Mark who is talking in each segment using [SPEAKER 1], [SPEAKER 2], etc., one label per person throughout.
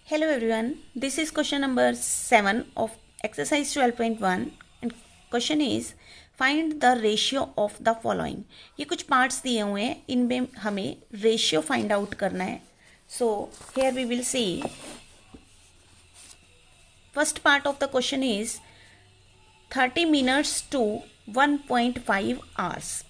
[SPEAKER 1] Hello everyone, this is question number 7 of exercise 12.1 and question is find the ratio of the following. ये कुछ parts दिए हुए हैं, इनमें हमें रेशियो फाइंड आउट करना है. So here we will see first part of the question is 30 minutes to 1.5 hours.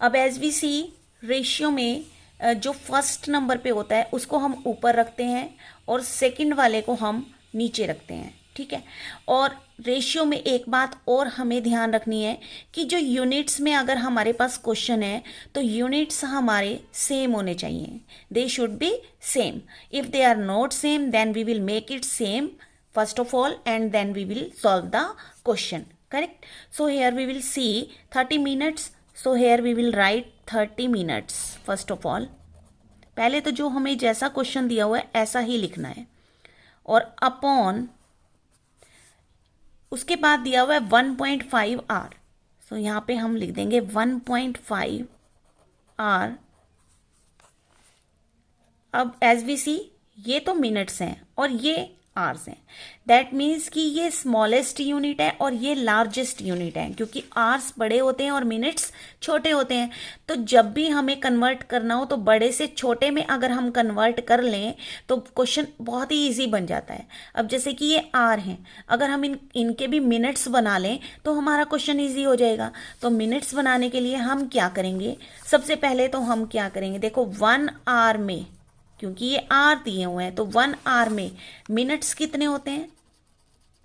[SPEAKER 1] अब एज वी सी रेशियो में जो फर्स्ट नंबर पे होता है उसको हम ऊपर रखते हैं और सेकंड वाले को हम नीचे रखते हैं. ठीक है. और रेशियो में एक बात और हमें ध्यान रखनी है कि जो यूनिट्स में अगर हमारे पास क्वेश्चन है तो यूनिट्स हमारे सेम होने चाहिए. They should be same. If they are not same then we will make it same first of all and then we will solve the question. Correct. So here we will see 30 minutes. So here we will write 30 minutes first of all. पहले तो जो हमें जैसा question दिया हुआ है ऐसा ही लिखना है और अपॉन उसके बाद दिया हुआ है 1.5 आर. सो यहाँ पे हम लिख देंगे 1.5 आर. अब एज वी सी ये तो मिनट्स हैं और ये आर्स हैं. दैट मीन्स कि ये स्मॉलेस्ट यूनिट है और ये लार्जेस्ट यूनिट है क्योंकि आर्स बड़े होते हैं और मिनट्स छोटे होते हैं. तो जब भी हमें कन्वर्ट करना हो तो बड़े से छोटे में अगर हम कन्वर्ट कर लें तो क्वेश्चन बहुत ही इजी बन जाता है. अब जैसे कि ये आर हैं, अगर हम इनके भी मिनट्स बना लें तो हमारा क्वेश्चन इजी हो जाएगा. तो मिनट्स बनाने के लिए हम क्या करेंगे, सबसे पहले तो हम क्या करेंगे, देखो 1 आवर में, क्योंकि ये आर दिए हुए हैं तो 1 आवर में मिनट्स कितने होते हैं,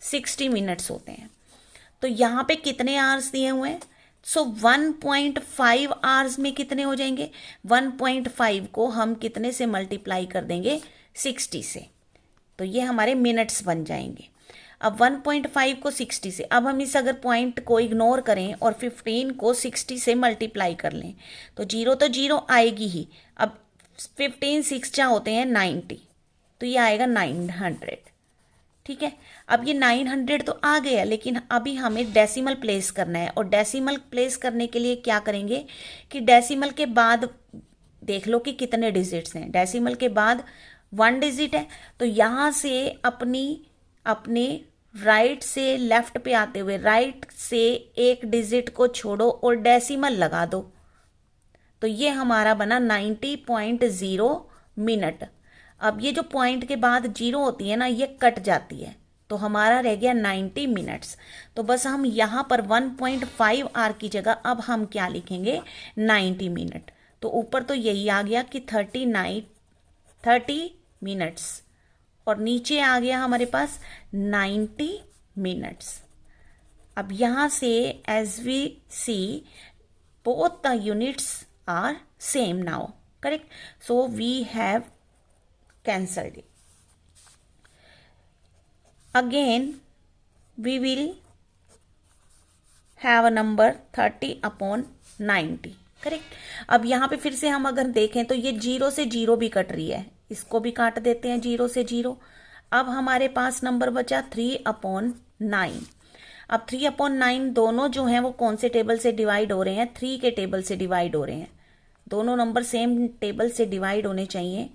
[SPEAKER 1] 60 मिनट्स होते हैं. तो यहाँ पे कितने आवर्स दिए हुए हैं, सो 1.5 आवर्स में कितने हो जाएंगे, 1.5 को हम कितने से मल्टीप्लाई कर देंगे, 60 से. तो ये हमारे मिनट्स बन जाएंगे. अब 1.5 को 60 से, अब हम इस अगर पॉइंट को इग्नोर करें और 15 को 60 से मल्टीप्लाई कर लें तो जीरो तो जीरो आएगी ही. अब 15 6 होते हैं 90, तो ये आएगा 900. ठीक है. अब ये 900 तो आ गया, लेकिन अभी हमें डेसिमल प्लेस करना है और डेसिमल प्लेस करने के लिए क्या करेंगे कि डेसिमल के बाद देख लो कि कितने डिजिट्स हैं. डेसिमल के बाद 1 डिजिट है तो यहाँ से अपने राइट से लेफ्ट पे आते हुए राइट से एक डिजिट को छोड़ो और डेसिमल लगा दो. तो ये हमारा बना 90.0 मिनट. अब ये जो पॉइंट के बाद जीरो होती है ना, ये कट जाती है तो हमारा रह गया 90 मिनट्स. तो बस हम यहाँ पर 1.5 आवर की जगह अब हम क्या लिखेंगे, 90 मिनट. तो ऊपर तो यही आ गया कि 30 मिनट्स और नीचे आ गया हमारे पास 90 मिनट्स. अब यहाँ से as we see both the units are same now. Correct. So we have cancelled it. Again we will have a number 30/90. Correct. अब यहाँ पे फिर से हम अगर देखें तो ये जीरो से जीरो भी कट रही है, इसको भी काट देते हैं जीरो से जीरो. अब हमारे पास नंबर बचा 3/9. अब 3/9 दोनों जो हैं वो कौन से टेबल से डिवाइड हो रहे हैं, 3 के टेबल से डिवाइड हो रहे हैं. दोनों नंबर सेम टेबल से डिवाइड होने चाहिए.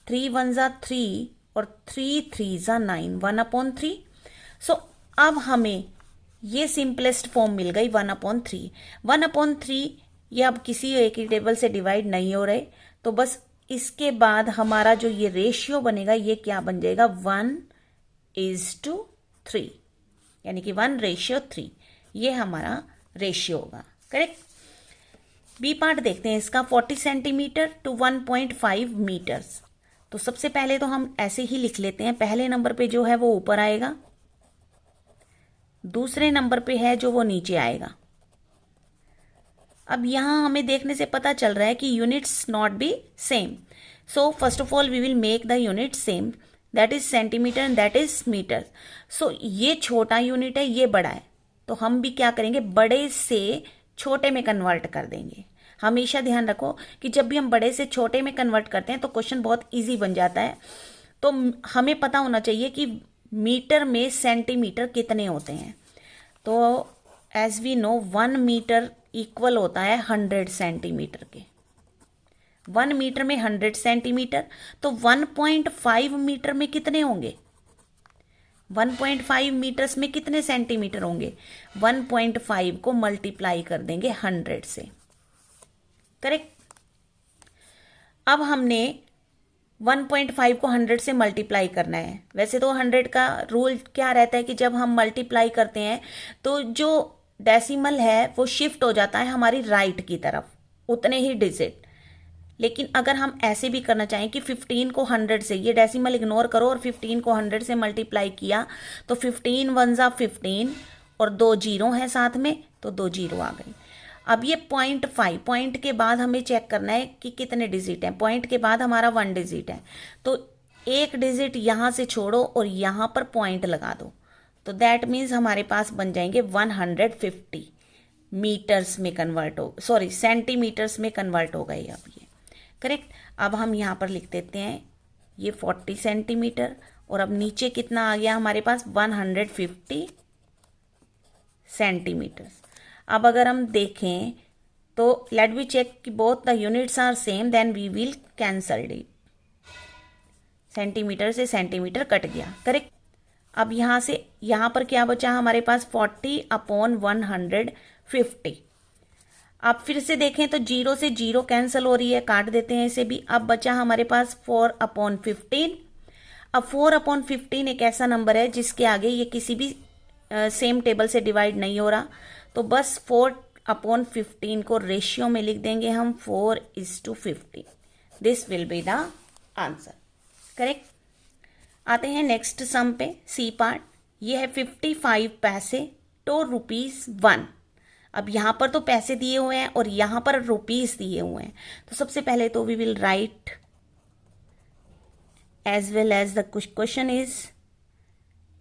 [SPEAKER 1] 3 1 जा 3 और 3 3 जा 9, 1/3. सो अब हमें ये सिंपलेस्ट फॉर्म मिल गई 1/3. 1/3 ये अब किसी एक ही टेबल से डिवाइड नहीं हो रहे, तो बस इसके बाद हमारा जो ये रेशियो बनेगा ये क्या बन जाएगा, 1:3, यानी कि 1:3. ये हमारा रेशियो होगा. करेक्ट. बी पार्ट देखते हैं इसका. 40 सेंटीमीटर टू 1.5 मीटर्स. तो सबसे पहले तो हम ऐसे ही लिख लेते हैं. पहले नंबर पे जो है वो ऊपर आएगा, दूसरे नंबर पे है जो वो नीचे आएगा. अब यहां हमें देखने से पता चल रहा है कि units not be same. So first of all we will make the unit same, that is centimetre and that is metre. So ये छोटा यूनिट है, ये बड़ा है, तो हम भी क्या करेंगे, बड़े से छोटे में कन्वर्ट कर देंगे. हमेशा ध्यान रखो कि जब भी हम बड़े से छोटे में कन्वर्ट करते हैं तो क्वेश्चन बहुत इजी बन जाता है. तो हमें पता होना चाहिए कि मीटर में सेंटीमीटर कितने होते हैं. तो as we know 1 metre equal होता है 100 सेंटीमीटर के. 1 मीटर में 100 सेंटीमीटर, तो 1.5 मीटर में कितने होंगे? 1.5 मीटर्स में कितने सेंटीमीटर होंगे? 1.5 को मल्टीप्लाई कर देंगे 100 से, करेक्ट। अब हमने 1.5 को 100 से मल्टीप्लाई करना है। वैसे तो 100 का रूल क्या रहता है कि जब हम मल्टीप्लाई करते हैं तो जो डेसिमल है वो शिफ्ट हो जाता है हमारी राइट की तरफ, उतने ही डिजिट। लेकिन अगर हम ऐसे भी करना चाहें कि 15 को 100 से, ये डेसिमल इग्नोर करो और 15 को 100 से मल्टीप्लाई किया तो 15 1 15 और 2 जीरो हैं साथ में, तो 2 जीरो आ गई। अब ये 0.5, पॉइंट के बाद हमें चेक करना है कि कितने डिजिट हैं। पॉइंट के बाद हमारा 1 डिजिट है, तो एक डिजिट यहाँ से छोड़ो और यहाँ पर पॉइंट लगा दो, तो दैट मीन्स हमारे पास बन जाएंगे 150 मीटर्स में कन्वर्ट हो, सॉरी सेंटीमीटर्स में कन्वर्ट हो गए अब ये, करेक्ट। अब हम यहाँ पर लिख देते हैं ये 40 सेंटीमीटर, और अब नीचे कितना आ गया हमारे पास? 150 सेंटीमीटर्स। अब अगर हम देखें तो लेट वी चेक कि both the units are same, then we will cancel it. Centimetre से सेंटीमीटर कट गया, करेक्ट। अब यहाँ से यहाँ पर क्या बचा हमारे पास? 40/150। अब फिर से देखें तो जीरो से जीरो कैंसिल हो रही है, काट देते हैं इसे भी। अब बचा हमारे पास 4/15। अब 4/15 एक ऐसा नंबर है जिसके आगे ये किसी भी सेम टेबल से डिवाइड नहीं हो रहा, तो बस 4/15 को रेशियो में लिख देंगे हम 4:15। This will be the answer, correct. आते हैं नेक्स्ट सम पे, सी पार्ट। ये है 55 पैसे टू ₹1। अब यहाँ पर तो पैसे दिए हुए हैं और यहाँ पर रुपीस दिए हुए हैं, तो सबसे पहले तो we will write as well as the question is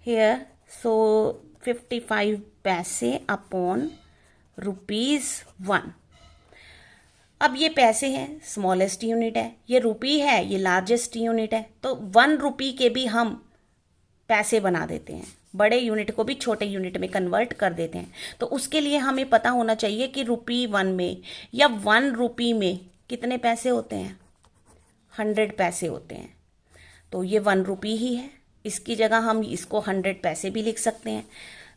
[SPEAKER 1] here. So 55 पैसे अपॉन ₹1। अब ये पैसे हैं, स्मॉलेस्ट यूनिट है, ये रुपी है, ये लार्जेस्ट यूनिट है, तो 1 रुपी के भी हम पैसे बना देते हैं, बड़े यूनिट को भी छोटे यूनिट में कन्वर्ट कर देते हैं। तो उसके लिए हमें पता होना चाहिए कि ₹1 में या 1 रुपी में कितने पैसे होते हैं? 100 पैसे होते हैं, तो ये 1 रुपी ही है, इसकी जगह हम इसको 100 पैसे भी लिख सकते हैं।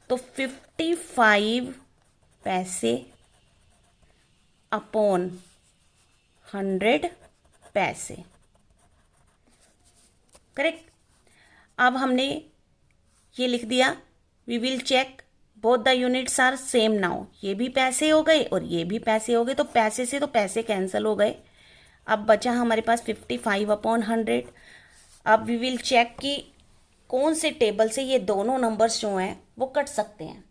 [SPEAKER 1] तो 55 पैसे अपॉन 100 पैसे, करेक्ट। अब हमने ये लिख दिया, we will check both the units are same now. ये भी पैसे हो गए और ये भी पैसे हो गए, तो पैसे से तो पैसे कैंसिल हो गए। अब बचा हमारे पास 55/100। अब वी विल चेक कि कौन से टेबल से ये दोनों नंबर्स जो हैं वो कट सकते हैं।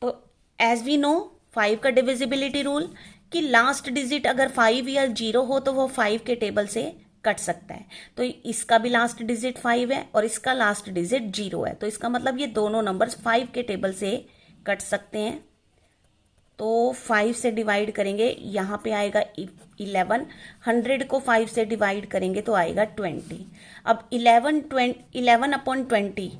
[SPEAKER 1] तो एज वी नो 5 का डिविजिबिलिटी रूल, कि लास्ट डिजिट अगर 5 या 0 हो तो वो 5 के टेबल से कट सकता है। तो इसका भी लास्ट डिजिट 5 है और इसका लास्ट डिजिट 0 है, तो इसका मतलब ये दोनों नंबर्स 5 के टेबल से कट सकते हैं। तो 5 से डिवाइड करेंगे, यहाँ पे आएगा 11, 100 को 5 से डिवाइड करेंगे तो आएगा 20। अब 11/20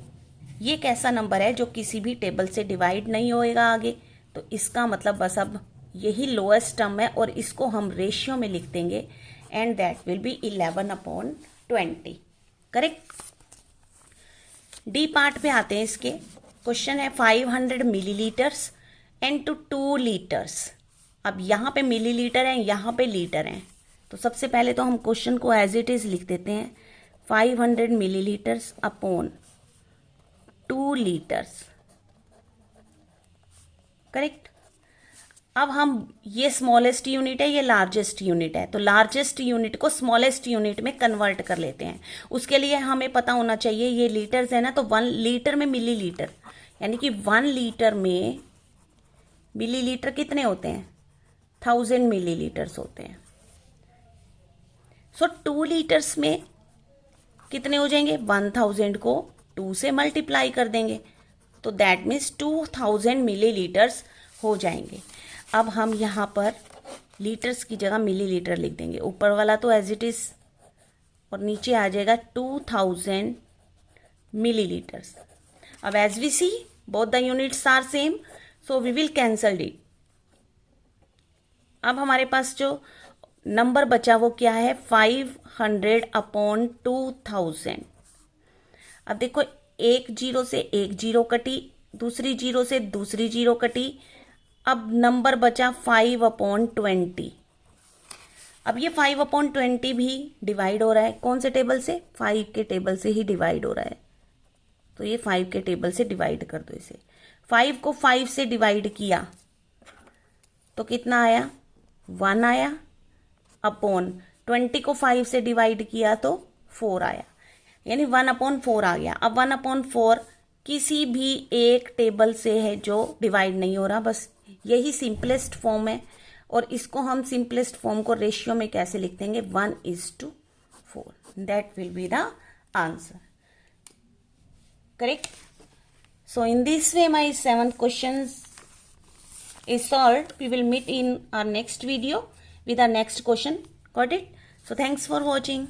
[SPEAKER 1] ये एक ऐसा नंबर है जो किसी भी टेबल से डिवाइड नहीं होएगा आगे, तो इसका मतलब बस अब यही लोएस्ट टर्म है और इसको हम रेशियो में लिख देंगे, and that will be 11/20, correct. D part पे आते हैं इसके। क्वेश्चन है 500 मिलीलीटर्स एंड टू 2 लीटर्स। अब यहाँ पे मिलीलीटर है, यहाँ पे लीटर है, तो सबसे पहले तो हम क्वेश्चन को एज इट इज लिख देते हैं, 500 मिलीलीटर्स अपॉन 2 लीटर्स, करेक्ट। अब हम, ये स्मॉलेस्ट यूनिट है, ये लार्जेस्ट यूनिट है, तो लार्जेस्ट यूनिट को स्मॉलेस्ट यूनिट में कन्वर्ट कर लेते हैं। उसके लिए हमें पता होना चाहिए, ये लीटर्स है ना, तो 1 लीटर में मिलीलीटर, यानी कि 1 लीटर में मिलीलीटर कितने होते हैं? 1000 मिलीलीटर्स होते हैं। सो 2 लीटर्स में कितने हो जाएंगे? 1000 को 2 से मल्टीप्लाई कर देंगे, तो दैट मीन्स 2000 मिलीलीटर्स हो जाएंगे। अब हम यहाँ पर लीटर्स की जगह मिलीलीटर लिख देंगे, ऊपर वाला तो एज इट इज और नीचे आ जाएगा 2000 मिलीलीटर्स। अब as we see both the units are same, so we will cancel it. अब हमारे पास जो नंबर बचा वो क्या है 500/2000। अब देखो एक जीरो से एक जीरो कटी, दूसरी जीरो से दूसरी जीरो कटी, अब नंबर बचा 5/20। अब ये 5/20 भी डिवाइड हो रहा है कौन से टेबल से, 5 के टेबल से ही डिवाइड हो रहा है, तो ये 5 के टेबल से डिवाइड कर दो इसे। 5 को 5 से डिवाइड किया तो कितना आया 1 आया, अपॉन 20 को 5 से डिवाइड किया तो 4 आया, यानी 1/4 आ गया। अब 1/4 किसी भी एक टेबल से है जो डिवाइड नहीं हो रहा, बस यही सिंपलेस्ट फॉर्म है। और इसको हम सिंपलेस्ट फॉर्म को रेशियो में कैसे लिख देंगे 1:4, that will be the answer, correct. So in this way my 7 questions is solved. We will meet in our next video with our next question. Got it? So thanks for watching.